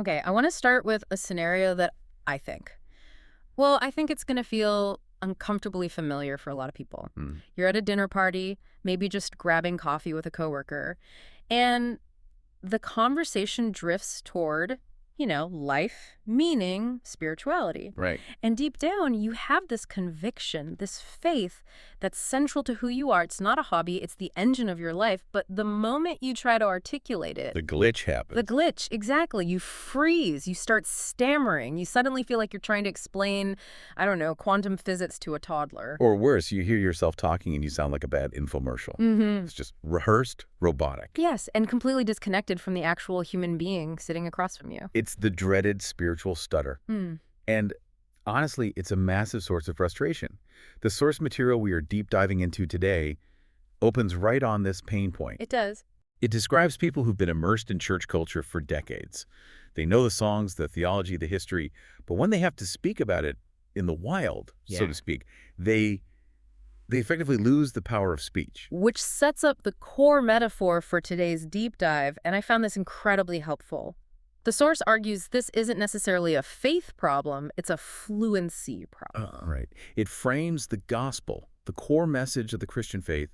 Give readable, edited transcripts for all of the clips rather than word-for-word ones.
Okay, I want to start with a scenario that I think. Well, I think it's going to feel uncomfortably familiar for a lot of people. Mm. You're at a dinner party, maybe just grabbing coffee with a coworker, and the conversation drifts toward, life, meaning, spirituality. Right. And deep down, you have this conviction, this faith that's central to who you are. It's not a hobby, it's the engine of your life. But the moment you try to articulate it, The glitch the happens. glitch, exactly. You freeze. You start stammering. You suddenly feel like you're trying to explain, I don't know, quantum physics to a toddler. Or worse, you hear yourself talking and you sound like a bad infomercial. Mm-hmm. It's just rehearsed, robotic. Yes, and completely disconnected from the actual human being sitting across from you. It's the dreaded spiritual stutter. Hmm. And honestly, it's a massive source of frustration. The source material we are deep diving into today opens right on this pain point. It does. It describes people who've been immersed in church culture for decades. They know the songs, the theology, the history, but when they have to speak about it in the wild, so Yeah. to speak, they effectively lose the power of speech. Which sets up the core metaphor for today's deep dive, and I found this incredibly helpful. The source argues this isn't necessarily a faith problem, it's a fluency problem. Right. It frames the gospel, the core message of the Christian faith,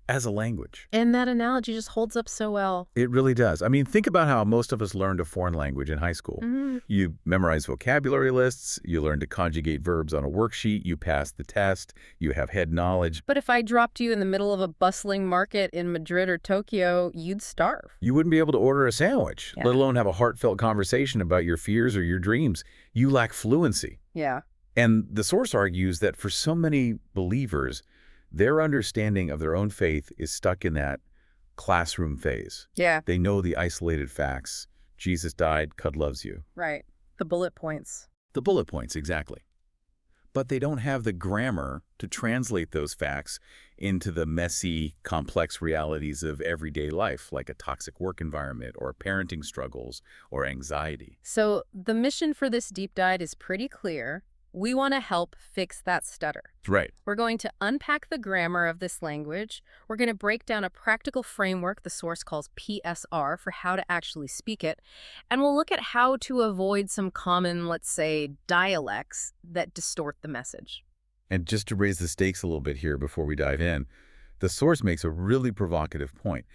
as a language. And that analogy just holds up so well. It really does. I mean, think about how most of us learned a foreign language in high school. Mhm. You memorize vocabulary lists, you learn to conjugate verbs on a worksheet, you pass the test, you have head knowledge. But if I dropped you in the middle of a bustling market in Madrid or Tokyo, you'd starve. You wouldn't be able to order a sandwich, Yeah. let alone have a heartfelt conversation about your fears or your dreams. You lack fluency. Yeah. And the source argues that for so many believers, their understanding of their own faith is stuck in that classroom phase. Yeah, They know the isolated facts. Jesus died, God loves you. right. The bullet points. The bullet points, exactly. But they don't have the grammar to translate those facts into the messy, complex realities of everyday life, like a toxic work environment or parenting struggles or anxiety. So the mission for this deep dive is pretty clear. We want to help fix that stutter. Right. We're going to unpack the grammar of this language. We're going to break down a practical framework the source calls PSR for how to actually speak it. And we'll look at how to avoid some common, let's say, dialects that distort the message. And just to raise the stakes a little bit here before we dive in, the source makes a really provocative point.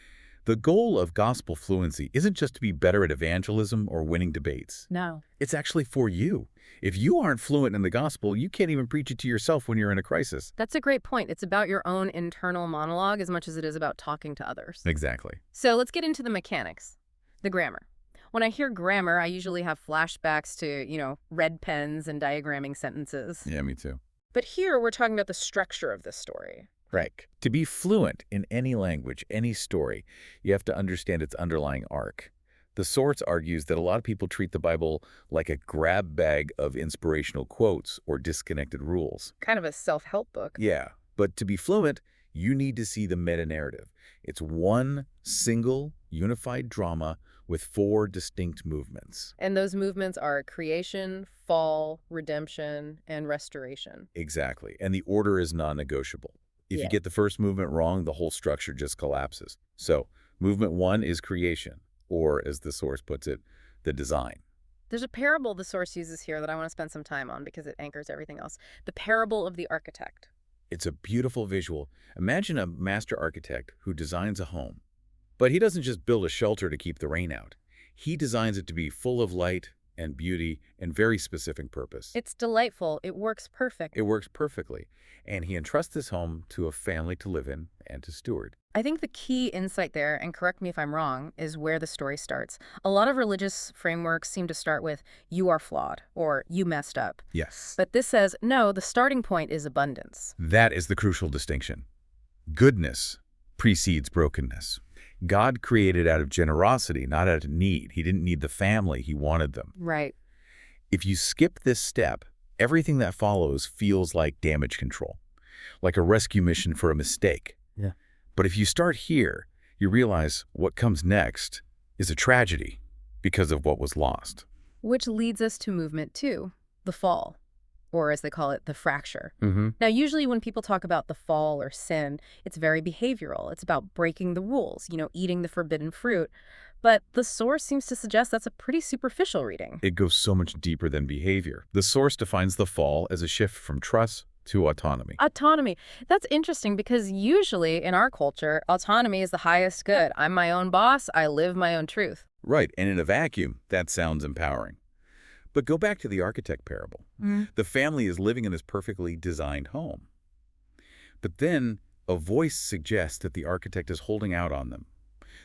The goal of gospel fluency isn't just to be better at evangelism or winning debates. No. It's actually for you. If you aren't fluent in the gospel, you can't even preach it to yourself when you're in a crisis. That's a great point. It's about your own internal monologue as much as it is about talking to others. Exactly. So let's get into the mechanics. The grammar. When I hear grammar, I usually have flashbacks to, red pens and diagramming sentences. Yeah, me too. But here we're talking about the structure of this story. Right. To be fluent in any language, any story, you have to understand its underlying arc. The source argues that a lot of people treat the Bible like a grab bag of inspirational quotes or disconnected rules. Kind of a self-help book. Yeah, but to be fluent, you need to see the meta-narrative. It's one single, unified drama with 4 distinct movements. And those movements are creation, fall, redemption, and restoration. Exactly, and the order is non-negotiable. If Yeah. you get the first movement wrong, the whole structure just collapses. So, movement 1 is creation, or as the source puts it, the design. There's a parable the source uses here that I want to spend some time on because it anchors everything else. The parable of the architect. It's a beautiful visual. Imagine a master architect who designs a home. But he doesn't just build a shelter to keep the rain out. He designs it to be full of light and beauty and very specific purpose. It's delightful. It works perfect. It works perfectly. And he entrusts this home to a family to live in and to steward. I think the key insight there, and correct me if I'm wrong, is where the story starts. A lot of religious frameworks seem to start with, you are flawed, or you messed up. Yes. But this says, no, the starting point is abundance. That is the crucial distinction. Goodness precedes brokenness. God created out of generosity, not out of need. He didn't need the family, he wanted them. Right. If you skip this step, everything that follows feels like damage control, like a rescue mission for a mistake. Yeah. But if you start here, you realize what comes next is a tragedy because of what was lost. Which leads us to movement 2, the fall, or as they call it, the fracture. Mm-hmm. Now, usually when people talk about the fall or sin, it's very behavioral. It's about breaking the rules, eating the forbidden fruit. But the source seems to suggest that's a pretty superficial reading. It goes so much deeper than behavior. The source defines the fall as a shift from trust to autonomy. Autonomy. That's interesting because usually in our culture, autonomy is the highest good. I'm my own boss. I live my own truth. Right, and in a vacuum, that sounds empowering. But go back to the architect parable. The family is living in this perfectly designed home. But then a voice suggests that the architect is holding out on them,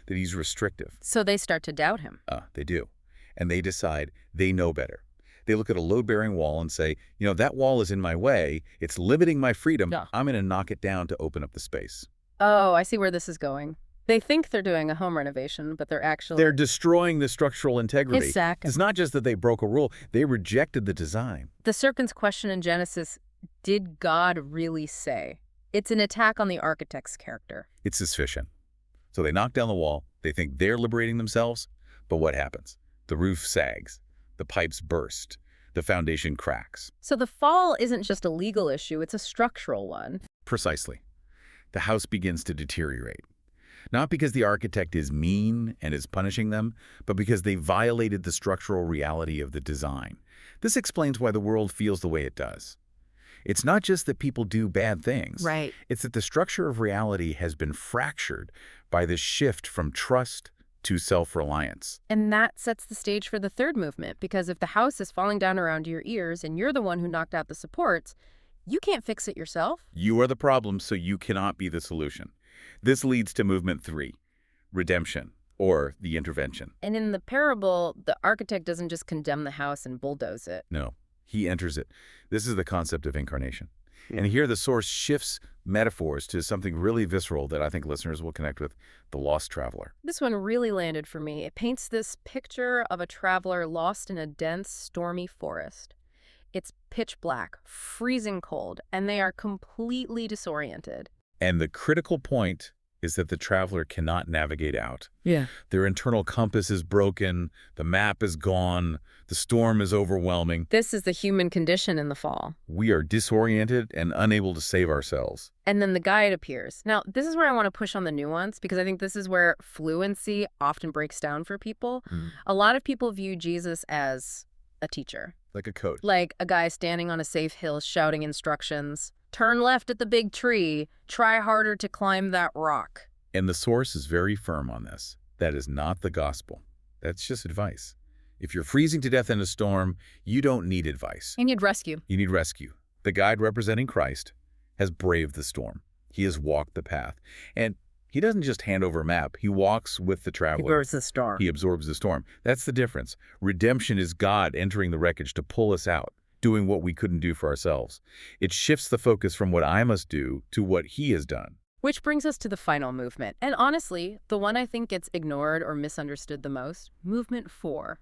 that he's restrictive. So they start to doubt him. They do. And they decide they know better. They look at a load-bearing wall and say, that wall is in my way. It's limiting my freedom. Yeah. I'm going to knock it down to open up the space. Oh, I see where this is going. They think they're doing a home renovation, but They're destroying the structural integrity. Exactly. It's not just that they broke a rule. They rejected the design. The serpent's question in Genesis, did God really say? It's an attack on the architect's character. It's suspicion. So they knock down the wall. They think they're liberating themselves. But what happens? The roof sags. The pipes burst. The foundation cracks. So the fall isn't just a legal issue, it's a structural one. Precisely. The house begins to deteriorate. Not because the architect is mean and is punishing them, but because they violated the structural reality of the design. This explains why the world feels the way it does. It's not just that people do bad things. Right. It's that the structure of reality has been fractured by this shift from trust to self-reliance. And that sets the stage for the third movement, because if the house is falling down around your ears and you're the one who knocked out the supports, you can't fix it yourself. You are the problem, so you cannot be the solution. This leads to movement 3, redemption, or the intervention. And in the parable, the architect doesn't just condemn the house and bulldoze it. No, he enters it. This is the concept of incarnation. And here the source shifts metaphors to something really visceral that I think listeners will connect with, the lost traveler. This one really landed for me. It paints this picture of a traveler lost in a dense, stormy forest. It's pitch black, freezing cold, and they are completely disoriented. And the critical point is that the traveler cannot navigate out. Yeah. Their internal compass is broken, the map is gone, the storm is overwhelming. This is the human condition in the fall. We are disoriented and unable to save ourselves. And then the guide appears. Now, this is where I want to push on the nuance, because I think this is where fluency often breaks down for people. A lot of people view Jesus as a teacher. Like a coach. Like a guy standing on a safe hill shouting instructions. Turn left at the big tree. Try harder to climb that rock. And the source is very firm on this. That is not the gospel. That's just advice. If you're freezing to death in a storm, you don't need advice. You need rescue. You need rescue. The guide representing Christ has braved the storm. He has walked the path. And he doesn't just hand over a map. He walks with the traveler. He absorbs the storm. He absorbs the storm. That's the difference. Redemption is God entering the wreckage to pull us out, doing what we couldn't do for ourselves. It shifts the focus from what I must do to what he has done. Which brings us to the final movement. And honestly, the one I think gets ignored or misunderstood the most, movement 4,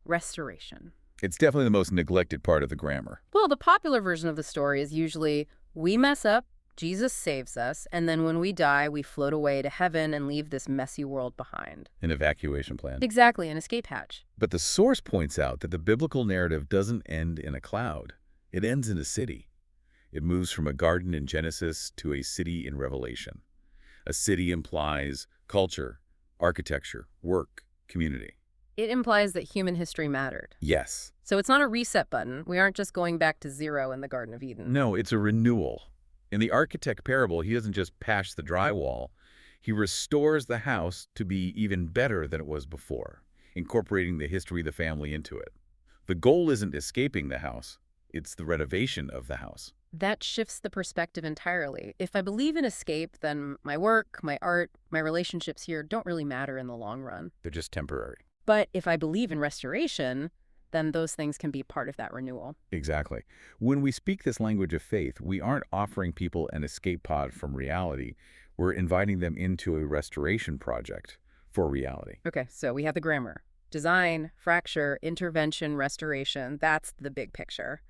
restoration. It's definitely the most neglected part of the grammar. Well, the popular version of the story is usually, we mess up, Jesus saves us, and then when we die, we float away to heaven and leave this messy world behind. An evacuation plan. Exactly, an escape hatch. But the source points out that the biblical narrative doesn't end in a cloud. It ends in a city. It moves from a garden in Genesis to a city in Revelation. A city implies culture, architecture, work, community. It implies that human history mattered. Yes. So it's not a reset button. We aren't just going back to zero in the Garden of Eden. No, it's a renewal. In the architect parable, he doesn't just patch the drywall. He restores the house to be even better than it was before, incorporating the history of the family into it. The goal isn't escaping the house. It's the renovation of the house. That shifts the perspective entirely. If I believe in escape, then my work, my art, my relationships here don't really matter in the long run. They're just temporary. But if I believe in restoration, then those things can be part of that renewal. Exactly. When we speak this language of faith, we aren't offering people an escape pod from reality. We're inviting them into a restoration project for reality. Okay, so we have the grammar. Design, fracture, intervention, restoration. That's the big picture.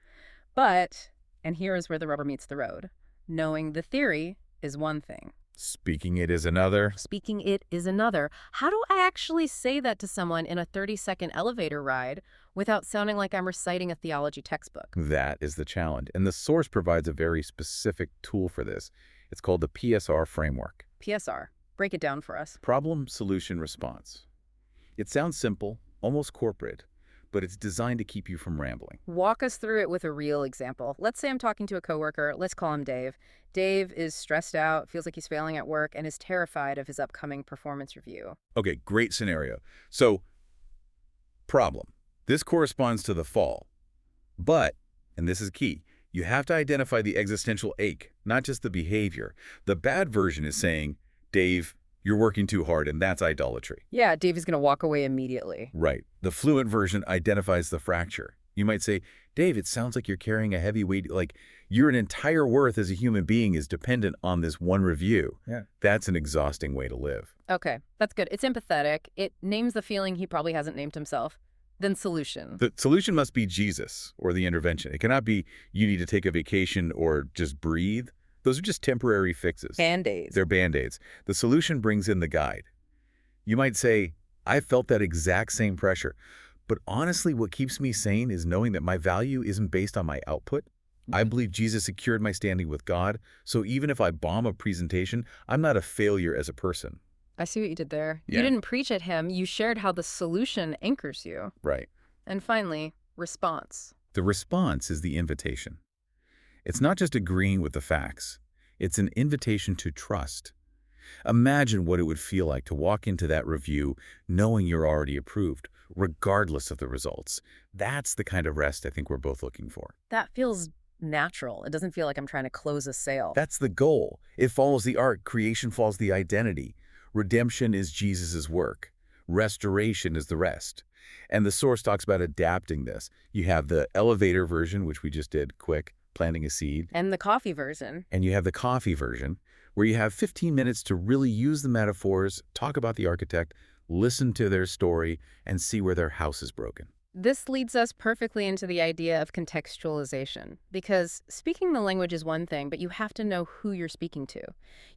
But, and here is where the rubber meets the road, knowing the theory is one thing. Speaking it is another. Speaking it is another. How do I actually say that to someone in a 30-second elevator ride without sounding like I'm reciting a theology textbook? That is the challenge. And the source provides a very specific tool for this. It's called the PSR framework. PSR. Break it down for us. Problem, solution, response. It sounds simple, almost corporate, but it's designed to keep you from rambling. Walk us through it with a real example. Let's say I'm talking to a coworker. Let's call him Dave. Dave is stressed out, feels like he's failing at work, and is terrified of his upcoming performance review. Okay, great scenario. So, problem. This corresponds to the fall. But, and this is key, you have to identify the existential ache, not just the behavior. The bad version is saying, Dave, you're working too hard, and that's idolatry. Yeah, Dave is going to walk away immediately. Right. The fluent version identifies the fracture. You might say, Dave, it sounds like you're carrying a heavy weight, like your entire worth as a human being is dependent on this one review. Yeah. That's an exhausting way to live. Okay, that's good. It's empathetic. It names the feeling he probably hasn't named himself. Then solution. The solution must be Jesus or the intervention. It cannot be you need to take a vacation or just breathe. Those are just temporary fixes. Band-aids. They're Band-Aids. The solution brings in the guide. You might say, I felt that exact same pressure. But honestly, what keeps me sane is knowing that my value isn't based on my output. I believe Jesus secured my standing with God. So even if I bomb a presentation, I'm not a failure as a person. I see what you did there. Yeah. You didn't preach at him. You shared how the solution anchors you. Right. And finally, response. The response is the invitation. It's not just agreeing with the facts. It's an invitation to trust. Imagine what it would feel like to walk into that review knowing you're already approved, regardless of the results. That's the kind of rest I think we're both looking for. That feels natural. It doesn't feel like I'm trying to close a sale. That's the goal. It follows the art. Creation follows the identity. Redemption is Jesus's work. Restoration is the rest. And the source talks about adapting this. You have the elevator version, which we just did, quick, planting a seed. And the coffee version. And you have the coffee version, where you have 15 minutes to really use the metaphors, talk about the architect, listen to their story, and see where their house is broken. This leads us perfectly into the idea of contextualization, because speaking the language is one thing, but you have to know who you're speaking to.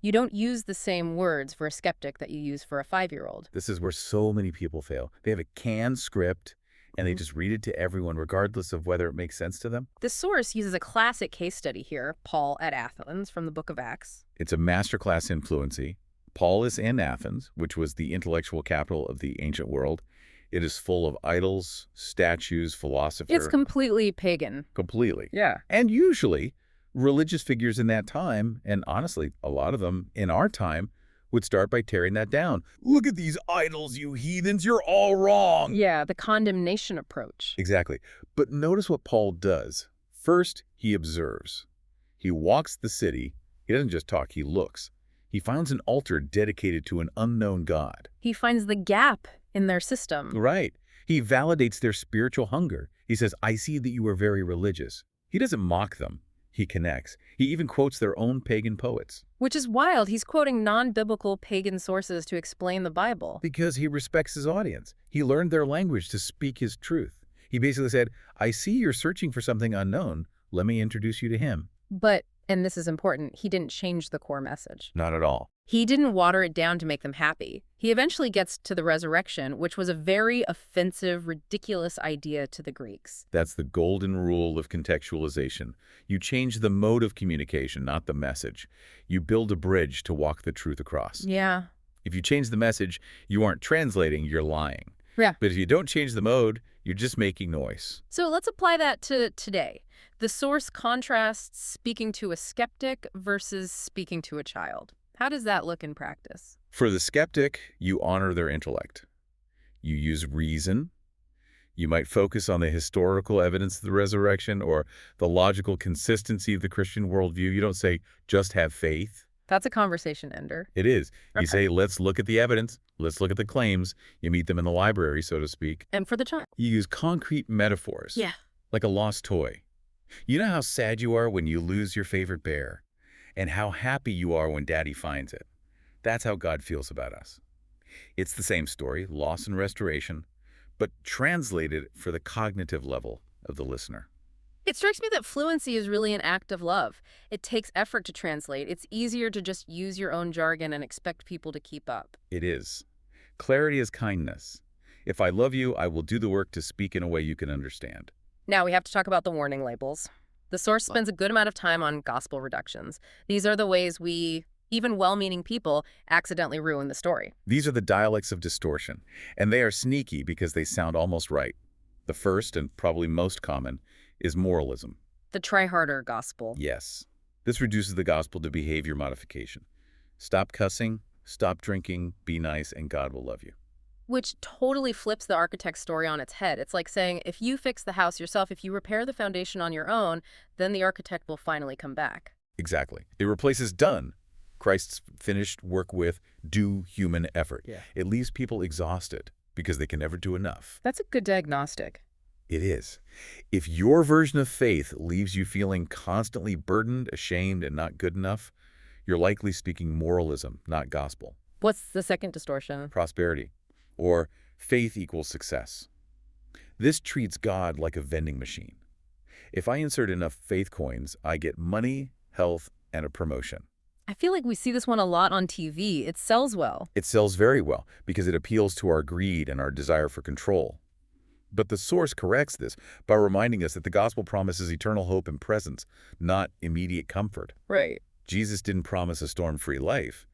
You don't use the same words for a skeptic that you use for a 5-year-old. This is where so many people fail. They have a canned script, and they just read it to everyone, regardless of whether it makes sense to them. The source uses a classic case study here, Paul at Athens from the book of Acts. It's a masterclass in fluency. Paul is in Athens, which was the intellectual capital of the ancient world. It is full of idols, statues, philosophers. It's completely pagan. Completely. Yeah. And usually, religious figures in that time, and honestly, a lot of them in our time, would start by tearing that down. Look at these idols, you heathens, you're all wrong. Yeah, the condemnation approach. Exactly. But notice what Paul does. First, he observes. He walks the city. He doesn't just talk, he looks. He finds an altar dedicated to an unknown God. He finds the gap in their system. Right. He validates their spiritual hunger. He says, I see that you are very religious. He doesn't mock them. He connects. He even quotes their own pagan poets. Which is wild. He's quoting non-biblical pagan sources to explain the Bible. Because he respects his audience. He learned their language to speak his truth. He basically said, I see you're searching for something unknown. Let me introduce you to him. But, and this is important, he didn't change the core message. Not at all. He didn't water it down to make them happy. He eventually gets to the resurrection, which was a very offensive, ridiculous idea to the Greeks. That's the golden rule of contextualization. You change the mode of communication, not the message. You build a bridge to walk the truth across. Yeah. If you change the message, you aren't translating, you're lying. Yeah. But if you don't change the mode, you're just making noise. So let's apply that to today. The source contrasts speaking to a skeptic versus speaking to a child. How does that look in practice? For the skeptic, you honor their intellect. You use reason. You might focus on the historical evidence of the resurrection or the logical consistency of the Christian worldview. You don't say, just have faith. That's a conversation ender. It is. Okay. You say, let's look at the evidence. Let's look at the claims. You meet them in the library, so to speak. And for the child? You use concrete metaphors. Yeah. Like a lost toy. You know how sad you are when you lose your favorite bear, and how happy you are when Daddy finds it. That's how God feels about us. It's the same story, loss and restoration, but translated for the cognitive level of the listener. It strikes me that fluency is really an act of love. It takes effort to translate. It's easier to just use your own jargon and expect people to keep up. It is. Clarity is kindness. If I love you, I will do the work to speak in a way you can understand. Now we have to talk about the warning labels. The source spends a good amount of time on gospel reductions. These are the ways we Even well-meaning people accidentally ruin the story. These are the dialects of distortion, and they are sneaky because they sound almost right. The first, and probably most common, is moralism. The try harder gospel. Yes. This reduces the gospel to behavior modification. Stop cussing, stop drinking, be nice, and God will love you. Which totally flips the architect's story on its head. It's like saying, if you fix the house yourself, if you repair the foundation on your own, then the architect will finally come back. Exactly. It replaces done, Christ's finished work, with due human effort. Yeah. It leaves people exhausted because they can never do enough. That's a good diagnostic. It is. If your version of faith leaves you feeling constantly burdened, ashamed, and not good enough, you're likely speaking moralism, not gospel. What's the second distortion? Prosperity, or faith equals success. This treats God like a vending machine. If I insert enough faith coins, I get money, health, and a promotion. I feel like we see this one a lot on TV. It sells well. It sells very well because it appeals to our greed and our desire for control. But the source corrects this by reminding us that the gospel promises eternal hope and presence, not immediate comfort. Right. Jesus didn't promise a storm-free life.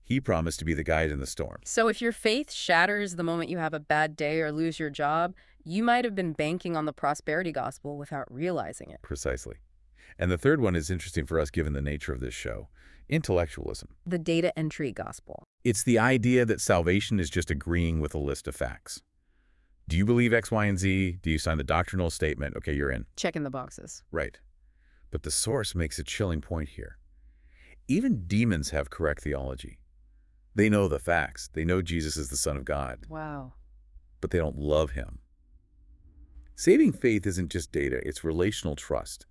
He promised to be the guide in the storm. So if your faith shatters the moment you have a bad day or lose your job, you might have been banking on the prosperity gospel without realizing it. Precisely. And the third one is interesting for us given the nature of this show. Intellectualism. The data entry gospel. It's the idea that salvation is just agreeing with a list of facts. Do you believe X, Y, and Z? Do you sign the doctrinal statement? Okay, you're in. Checking the boxes. Right. But the source makes a chilling point here. Even demons have correct theology. They know the facts. They know Jesus is the Son of God. Wow. But they don't love him. Saving faith isn't just data, it's relational trust.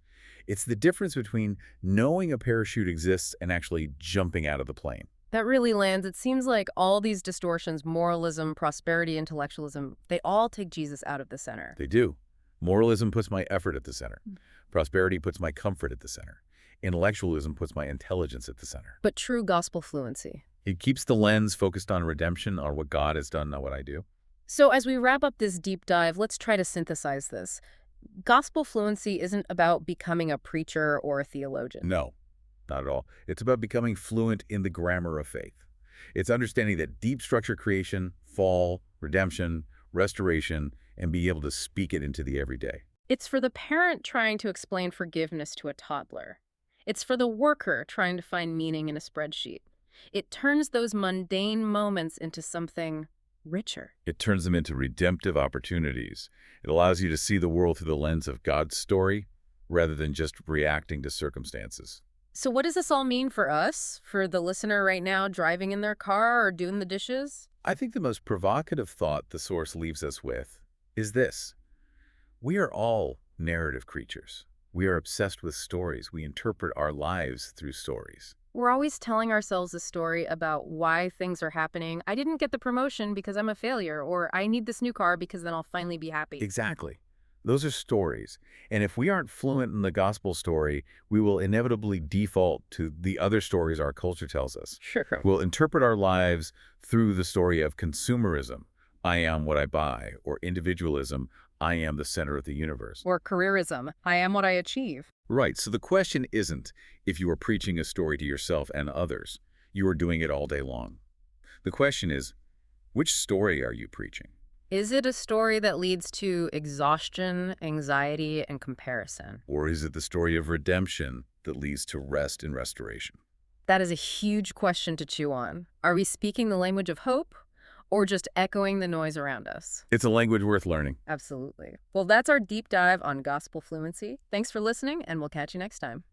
It's the difference between knowing a parachute exists and actually jumping out of the plane. That really lands. It seems like all these distortions, moralism, prosperity, intellectualism, they all take Jesus out of the center. They do. Moralism puts my effort at the center. Prosperity puts my comfort at the center. Intellectualism puts my intelligence at the center. But true gospel fluency. It keeps the lens focused on redemption, on what God has done, not what I do. So as we wrap up this deep dive, let's try to synthesize this. Gospel fluency isn't about becoming a preacher or a theologian. No, not at all. It's about becoming fluent in the grammar of faith. It's understanding that deep structure creation, fall, redemption, restoration, and being able to speak it into the everyday. It's for the parent trying to explain forgiveness to a toddler. It's for the worker trying to find meaning in a spreadsheet. It turns those mundane moments into something richer. It turns them into redemptive opportunities. It allows you to see the world through the lens of God's story rather than just reacting to circumstances. So what does this all mean for us, for the listener right now driving in their car or doing the dishes? I think the most provocative thought the source leaves us with is this. We are all narrative creatures. We are obsessed with stories. We interpret our lives through stories. We're always telling ourselves a story about why things are happening. I didn't get the promotion because I'm a failure, or I need this new car because then I'll finally be happy. Exactly. Those are stories. And if we aren't fluent in the gospel story, we will inevitably default to the other stories our culture tells us. Sure. We'll interpret our lives through the story of consumerism, I am what I buy, or individualism, I am the center of the universe. Or careerism, I am what I achieve. Right, so the question isn't if you are preaching a story to yourself and others. You are doing it all day long. The question is, which story are you preaching? Is it a story that leads to exhaustion, anxiety, and comparison? Or is it the story of redemption that leads to rest and restoration? That is a huge question to chew on. Are we speaking the language of hope, or just echoing the noise around us? It's a language worth learning. Absolutely. Well, that's our deep dive on gospel fluency. Thanks for listening, and we'll catch you next time.